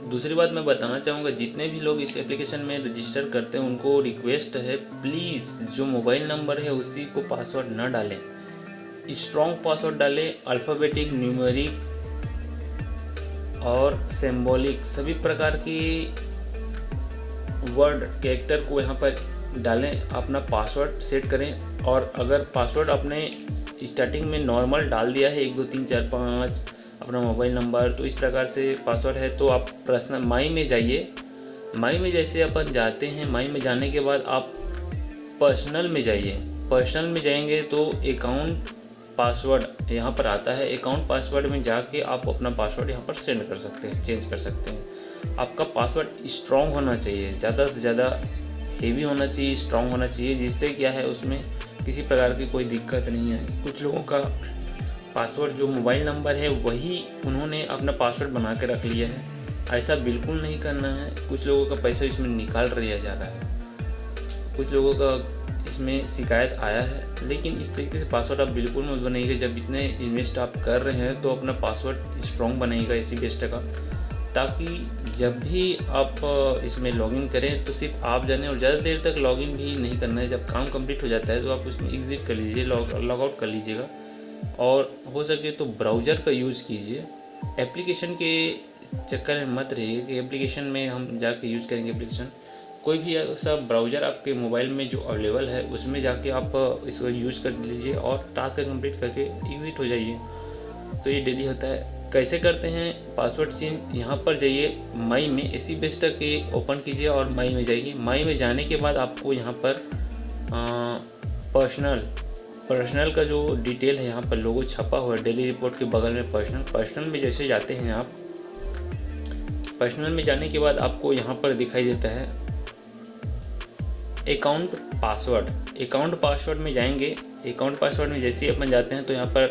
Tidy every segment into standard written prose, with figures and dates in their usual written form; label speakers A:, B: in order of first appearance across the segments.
A: दूसरी बात मैं बताना चाहूँगा, जितने भी लोग इस एप्लीकेशन में रजिस्टर करते हैं उनको रिक्वेस्ट है, प्लीज़ जो मोबाइल नंबर है उसी को पासवर्ड न डालें, स्ट्रॉन्ग पासवर्ड डालें। अल्फ़ाबेटिक, न्यूमेरिक और सिंबॉलिक सभी प्रकार की वर्ड कैरेक्टर को यहाँ पर डालें, अपना पासवर्ड सेट करें। और अगर पासवर्ड आपने स्टार्टिंग में नॉर्मल डाल दिया है 1 2 3 4 5 अपना मोबाइल नंबर, तो इस प्रकार से पासवर्ड है, तो आप पर्सनल माई में जाइए। माई में जैसे अपन जाते हैं, माई में जाने के बाद आप पर्सनल में जाइए। पर्सनल में जाएंगे तो अकाउंट पासवर्ड यहाँ पर आता है। अकाउंट पासवर्ड में जाके आप अपना पासवर्ड यहाँ पर सेंड कर सकते हैं, चेंज कर सकते हैं। आपका पासवर्ड स्ट्रॉन्ग होना चाहिए, ज़्यादा से ज़्यादा हेवी होना चाहिए, स्ट्रॉन्ग होना चाहिए, जिससे क्या है उसमें किसी प्रकार की कोई दिक्कत नहीं है। कुछ लोगों का पासवर्ड जो मोबाइल नंबर है वही उन्होंने अपना पासवर्ड बना के रख लिया है, ऐसा बिल्कुल नहीं करना है। कुछ लोगों का पैसा इसमें निकाल लिया जा रहा है, कुछ लोगों का इसमें शिकायत आया है। लेकिन इस तरीके से पासवर्ड आप बिल्कुल मत बनाइएगा। जब इतने इन्वेस्ट आप कर रहे हैं तो अपना पासवर्ड स्ट्रॉन्ग बनाइएगा इसी बेस्ट का, ताकि जब भी आप इसमें लॉगिन करें तो सिर्फ आप जाने, और ज़्यादा देर तक लॉगिन भी नहीं करना है। जब काम कंप्लीट हो जाता है तो आप उसमें एग्ज़िट कर लीजिए, लॉग आउट कर लीजिएगा, और हो सके तो ब्राउज़र का यूज़ कीजिए। एप्लीकेशन के चक्कर में मत रहिए कि एप्लीकेशन में हम जाके यूज़ करेंगे। एप्लीकेशन कोई भी ऐसा ब्राउज़र आपके मोबाइल में जो अवेलेबल है उसमें जाके आप इसको यूज़ कर लीजिए और टास्क कंप्लीट करके एग्ज़िट हो जाइए। तो ये डेली होता है। कैसे करते हैं पासवर्ड चेंज? यहाँ पर जाइए, माई में एसी बेस्ट के ओपन कीजिए और माई में जाइए। माई में जाने के बाद आपको यहाँ पर पर्सनल का जो डिटेल है यहाँ पर लोगो छपा हुआ है, डेली रिपोर्ट के बगल में पर्सनल में जैसे जाते हैं आप, पर्सनल में जाने के बाद आपको यहाँ पर दिखाई देता है अकाउंट पासवर्ड। अकाउंट पासवर्ड में जाएंगे। अकाउंट पासवर्ड में जैसे ही अपन जाते हैं तो यहाँ पर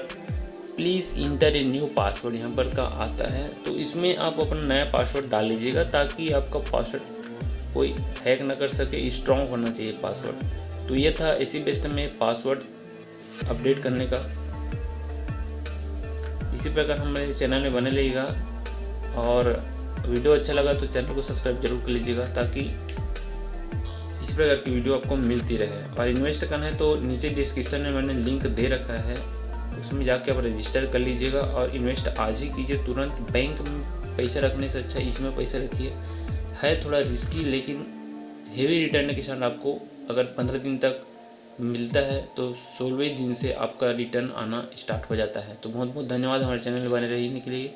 A: please inter a new password यहाँ पर का आता है, तो इसमें आप अपना नया पासवर्ड डाल लीजिएगा ताकि आपका पासवर्ड कोई हैक ना कर सके। स्ट्रॉन्ग होना चाहिए पासवर्ड। तो ये था इसी बेस्ट में पासवर्ड अपडेट करने का। इसी प्रकार हमारे चैनल में बने रहिएगा, और वीडियो अच्छा लगा तो चैनल को सब्सक्राइब जरूर कर लीजिएगा ताकि इस प्रकार की वीडियो आपको मिलती रहे। और इन्वेस्ट करना है तो नीचे डिस्क्रिप्शन में मैंने लिंक दे रखा है, उसमें जाके आप रजिस्टर कर लीजिएगा और इन्वेस्ट आज ही कीजिए तुरंत। बैंक में पैसा रखने से अच्छा इसमें पैसा रखिए। है थोड़ा रिस्की लेकिन हेवी रिटर्न के साथ आपको अगर 15 दिन तक मिलता है तो 16वें दिन से आपका रिटर्न आना स्टार्ट हो जाता है। तो बहुत बहुत धन्यवाद हमारे चैनल में बने रहने के लिए।